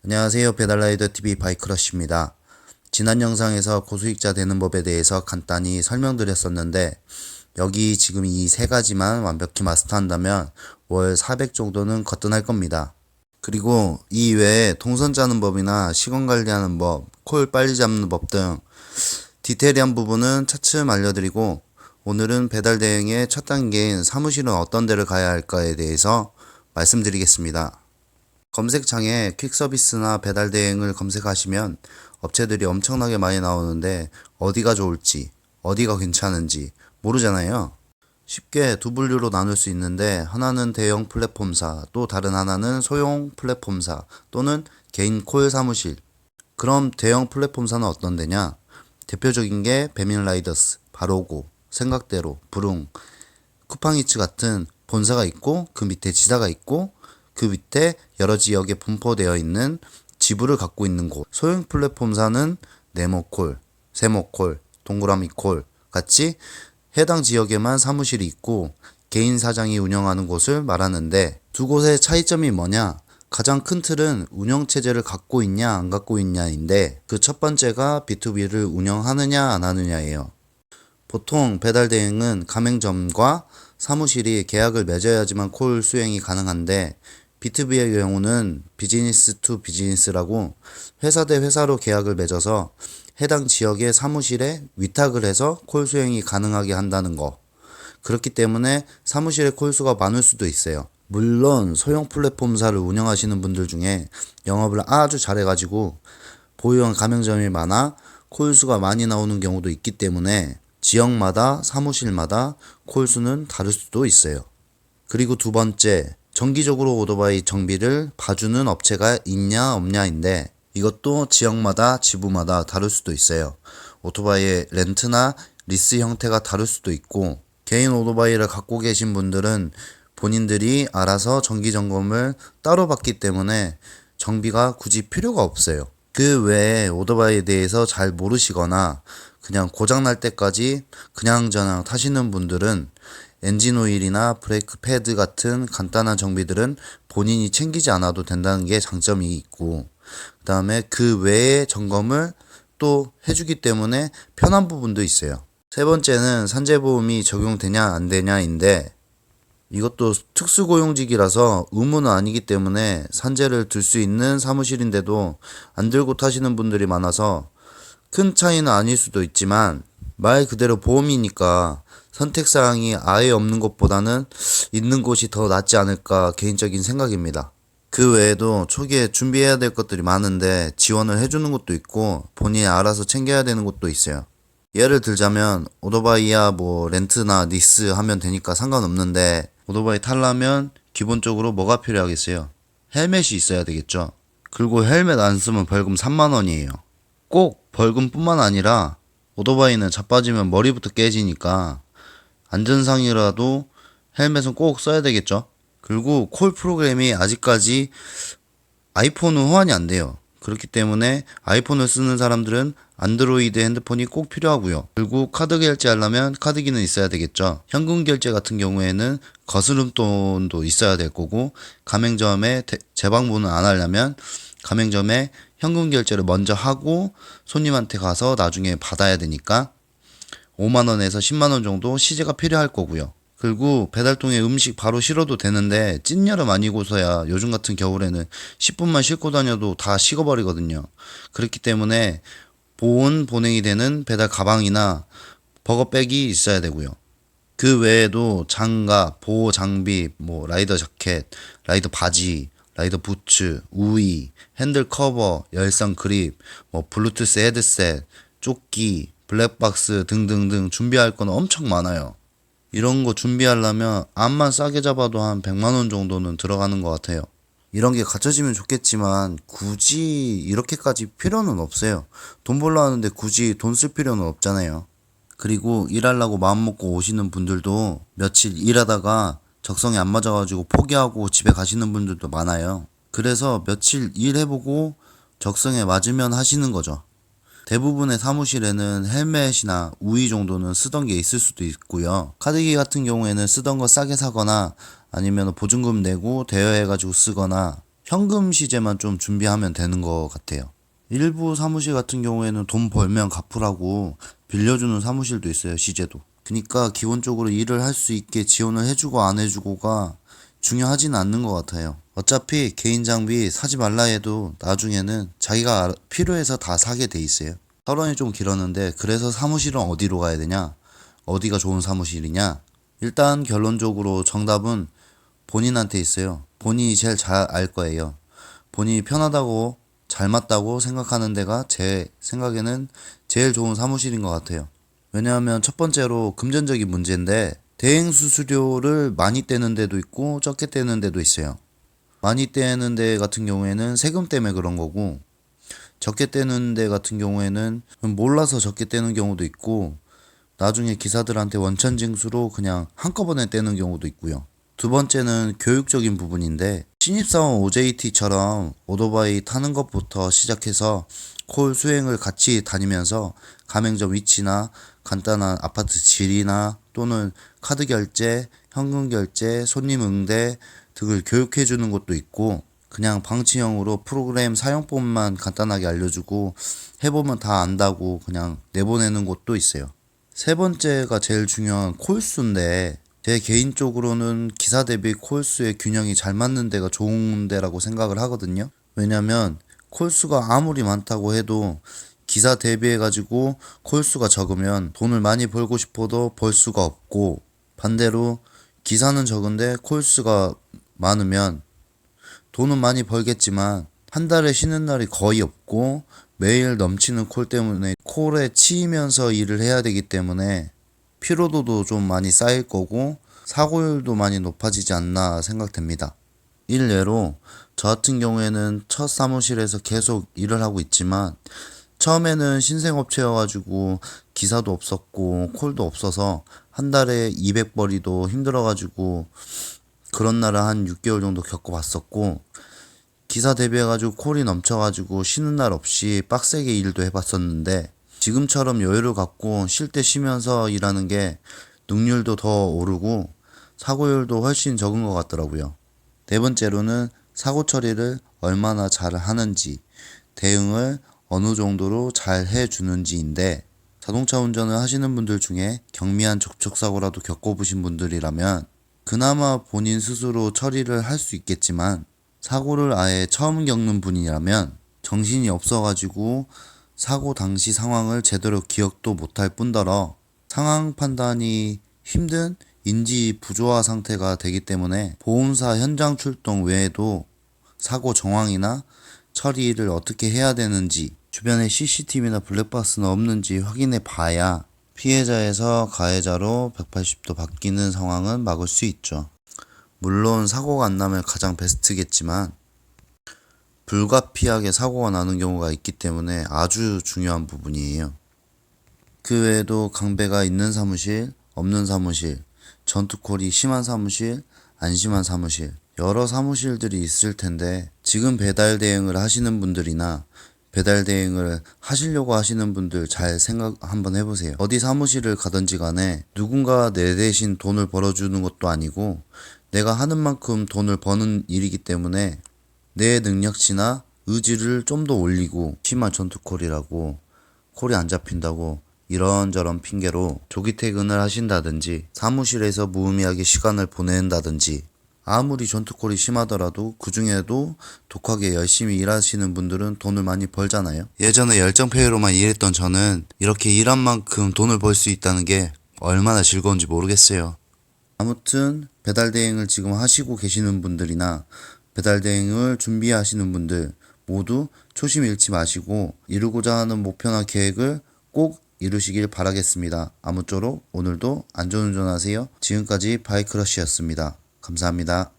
안녕하세요. 배달라이더TV 바이크러쉬입니다. 지난 영상에서 고수익자 되는 법에 대해서 간단히 설명드렸었는데 여기 지금 이 세 가지만 완벽히 마스터한다면 월 400 정도는 거뜬할 겁니다. 그리고 이 외에 동선 짜는 법이나 시간 관리하는 법, 콜 빨리 잡는 법 등 디테일한 부분은 차츰 알려드리고 오늘은 배달 대행의 첫 단계인 사무실은 어떤 데를 가야 할까에 대해서 말씀드리겠습니다. 검색창에 퀵서비스나 배달 대행을 검색하시면 업체들이 엄청나게 많이 나오는데 어디가 좋을지, 어디가 괜찮은지 모르잖아요. 쉽게 두 분류로 나눌 수 있는데 하나는 대형 플랫폼사, 또 다른 하나는 소형 플랫폼사 또는 개인 콜 사무실. 그럼 대형 플랫폼사는 어떤 데냐? 대표적인 게 배민라이더스, 바로고, 생각대로, 부릉, 쿠팡이츠 같은 본사가 있고 그 밑에 지사가 있고 그 밑에 여러 지역에 분포되어 있는 지부를 갖고 있는 곳. 소형 플랫폼사는 네모콜, 세모콜, 동그라미콜 같이 해당 지역에만 사무실이 있고 개인 사장이 운영하는 곳을 말하는데 두 곳의 차이점이 뭐냐? 가장 큰 틀은 운영체제를 갖고 있냐 안 갖고 있냐인데 그 첫 번째가 B2B를 운영하느냐 안 하느냐예요. 보통 배달 대행은 가맹점과 사무실이 계약을 맺어야지만 콜 수행이 가능한데 B2B의 경우는 비즈니스 투 비즈니스라고 회사 대 회사로 계약을 맺어서 해당 지역의 사무실에 위탁을 해서 콜 수행이 가능하게 한다는 거. 그렇기 때문에 사무실의 콜수가 많을 수도 있어요. 물론 소형 플랫폼사를 운영하시는 분들 중에 영업을 아주 잘해가지고 보유형 가맹점이 많아 콜수가 많이 나오는 경우도 있기 때문에 지역마다 사무실마다 콜수는 다를 수도 있어요. 그리고 두 번째, 정기적으로 오토바이 정비를 봐주는 업체가 있냐 없냐인데 이것도 지역마다 지부마다 다를 수도 있어요. 오토바이의 렌트나 리스 형태가 다를 수도 있고 개인 오토바이를 갖고 계신 분들은 본인들이 알아서 정기 점검을 따로 받기 때문에 정비가 굳이 필요가 없어요. 그 외에 오토바이에 대해서 잘 모르시거나 그냥 고장날 때까지 그냥저냥 타시는 분들은 엔진 오일이나 브레이크 패드 같은 간단한 정비들은 본인이 챙기지 않아도 된다는 게 장점이 있고 그 다음에 그 외의 점검을 또 해주기 때문에 편한 부분도 있어요. 세 번째는 산재보험이 적용되냐 안 되냐인데 이것도 특수고용직이라서 의무는 아니기 때문에 산재를 들 수 있는 사무실인데도 안 들고 타시는 분들이 많아서 큰 차이는 아닐 수도 있지만 말 그대로 보험이니까 선택사항이 아예 없는 것보다는 있는 곳이 더 낫지 않을까 개인적인 생각입니다. 그 외에도 초기에 준비해야 될 것들이 많은데 지원을 해주는 것도 있고 본인이 알아서 챙겨야 되는 것도 있어요. 예를 들자면 오토바이야 뭐 렌트나 리스 하면 되니까 상관없는데 오토바이 타려면 기본적으로 뭐가 필요하겠어요? 헬멧이 있어야 되겠죠. 그리고 헬멧 안 쓰면 벌금 3만 원이에요. 꼭 벌금뿐만 아니라 오토바이는 자빠지면 머리부터 깨지니까 안전상이라도 헬멧은 꼭 써야 되겠죠. 그리고 콜 프로그램이 아직까지 아이폰은 호환이 안 돼요. 그렇기 때문에 아이폰을 쓰는 사람들은 안드로이드 핸드폰이 꼭 필요하고요. 그리고 카드 결제하려면 카드기는 있어야 되겠죠. 현금 결제 같은 경우에는 거스름돈도 있어야 될 거고 가맹점에 재방문을 안 하려면 가맹점에 현금 결제를 먼저 하고 손님한테 가서 나중에 받아야 되니까 5만원에서 10만원 정도 시세가 필요할 거고요. 그리고 배달통에 음식 바로 실어도 되는데 찐여름 아니고서야 요즘 같은 겨울에는 10분만 싣고 다녀도 다 식어버리거든요. 그렇기 때문에 보온 보냉이 되는 배달 가방이나 버거백이 있어야 되고요. 그 외에도 장갑, 보호 장비, 뭐 라이더 자켓, 라이더 바지, 라이더 부츠, 우위, 핸들 커버, 열선 그립, 뭐 블루투스 헤드셋, 조끼, 블랙박스 등등등 준비할 건 엄청 많아요. 이런 거 준비하려면 암만 싸게 잡아도 한 100만 원 정도는 들어가는 것 같아요. 이런 게 갖춰지면 좋겠지만 굳이 이렇게까지 필요는 없어요. 돈 벌러 하는데 굳이 돈 쓸 필요는 없잖아요. 그리고 일하려고 마음먹고 오시는 분들도 며칠 일하다가 적성에 안 맞아가지고 포기하고 집에 가시는 분들도 많아요. 그래서 며칠 일해보고 적성에 맞으면 하시는 거죠. 대부분의 사무실에는 헬멧이나 우위 정도는 쓰던 게 있을 수도 있고요. 카드기 같은 경우에는 쓰던 거 싸게 사거나 아니면 보증금 내고 대여해가지고 쓰거나 현금 시제만 좀 준비하면 되는 것 같아요. 일부 사무실 같은 경우에는 돈 벌면 갚으라고 빌려주는 사무실도 있어요, 시제도. 그러니까 기본적으로 일을 할 수 있게 지원을 해주고 안 해주고가 중요하진 않는 것 같아요. 어차피 개인 장비 사지 말라 해도 나중에는 자기가 필요해서 다 사게 돼 있어요. 서론이 좀 길었는데, 그래서 사무실은 어디로 가야 되냐? 어디가 좋은 사무실이냐? 일단 결론적으로 정답은 본인한테 있어요. 본인이 제일 잘 알 거예요. 본인이 편하다고 잘 맞다고 생각하는 데가 제 생각에는 제일 좋은 사무실인 것 같아요. 왜냐하면 첫 번째로 금전적인 문제인데, 대행 수수료를 많이 떼는 데도 있고 적게 떼는 데도 있어요. 많이 떼는 데 같은 경우에는 세금 때문에 그런 거고, 적게 떼는 데 같은 경우에는 몰라서 적게 떼는 경우도 있고, 나중에 기사들한테 원천 징수로 그냥 한꺼번에 떼는 경우도 있고요. 두 번째는 교육적인 부분인데, 신입사원 OJT처럼 오토바이 타는 것부터 시작해서 콜 수행을 같이 다니면서 가맹점 위치나 간단한 아파트 질이나 또는 카드 결제, 현금 결제, 손님 응대 등을 교육해 주는 것도 있고, 그냥 방치형으로 프로그램 사용법만 간단하게 알려주고 해보면 다 안다고 그냥 내보내는 곳도 있어요. 세 번째가 제일 중요한 콜수인데, 제 개인적으로는 기사 대비 콜수의 균형이 잘 맞는 데가 좋은 데라고 생각을 하거든요. 왜냐면 콜수가 아무리 많다고 해도 기사 대비해가지고 콜수가 적으면 돈을 많이 벌고 싶어도 벌 수가 없고, 반대로 기사는 적은데 콜수가 많으면 돈은 많이 벌겠지만 한 달에 쉬는 날이 거의 없고 매일 넘치는 콜 때문에 콜에 치이면서 일을 해야 되기 때문에 피로도도 좀 많이 쌓일 거고 사고율도 많이 높아지지 않나 생각됩니다. 일례로 저 같은 경우에는 첫 사무실에서 계속 일을 하고 있지만, 처음에는 신생업체여가지고 기사도 없었고 콜도 없어서 한 달에 200벌이도 힘들어가지고 그런 날을 한 6개월 정도 겪어봤었고, 기사 대비해가지고 콜이 넘쳐가지고 쉬는 날 없이 빡세게 일도 해봤었는데, 지금처럼 여유를 갖고 쉴 때 쉬면서 일하는 게 능률도 더 오르고 사고율도 훨씬 적은 것 같더라고요. 네 번째로는 사고 처리를 얼마나 잘 하는지, 대응을 어느 정도로 잘 해주는지인데, 자동차 운전을 하시는 분들 중에 경미한 접촉사고라도 겪어보신 분들이라면 그나마 본인 스스로 처리를 할 수 있겠지만, 사고를 아예 처음 겪는 분이라면 정신이 없어가지고 사고 당시 상황을 제대로 기억도 못할 뿐더러 상황 판단이 힘든 인지 부조화 상태가 되기 때문에 보험사 현장 출동 외에도 사고 정황이나 처리를 어떻게 해야 되는지, 주변에 CCTV나 블랙박스는 없는지 확인해 봐야 피해자에서 가해자로 180도 바뀌는 상황은 막을 수 있죠. 물론 사고가 안 나면 가장 베스트겠지만 불가피하게 사고가 나는 경우가 있기 때문에 아주 중요한 부분이에요. 그 외에도 강배가 있는 사무실, 없는 사무실, 전투콜이 심한 사무실, 안 심한 사무실, 여러 사무실들이 있을 텐데, 지금 배달 대행을 하시는 분들이나 배달 대행을 하시려고 하시는 분들 잘 생각 한번 해보세요. 어디 사무실을 가든지 간에 누군가 내 대신 돈을 벌어주는 것도 아니고 내가 하는 만큼 돈을 버는 일이기 때문에 내 능력치나 의지를 좀 더 올리고, 심한 전투콜이라고 콜이 안 잡힌다고 이런저런 핑계로 조기 퇴근을 하신다든지 사무실에서 무의미하게 시간을 보낸다든지, 아무리 전투콜이 심하더라도 그 중에도 독하게 열심히 일하시는 분들은 돈을 많이 벌잖아요. 예전에 열정페이로만 일했던 저는 이렇게 일한 만큼 돈을 벌 수 있다는 게 얼마나 즐거운지 모르겠어요. 아무튼 배달 대행을 지금 하시고 계시는 분들이나 배달 대행을 준비하시는 분들 모두 초심 잃지 마시고 이루고자 하는 목표나 계획을 꼭 이루시길 바라겠습니다. 아무쪼록 오늘도 안전운전하세요. 지금까지 바이크러쉬였습니다. 감사합니다.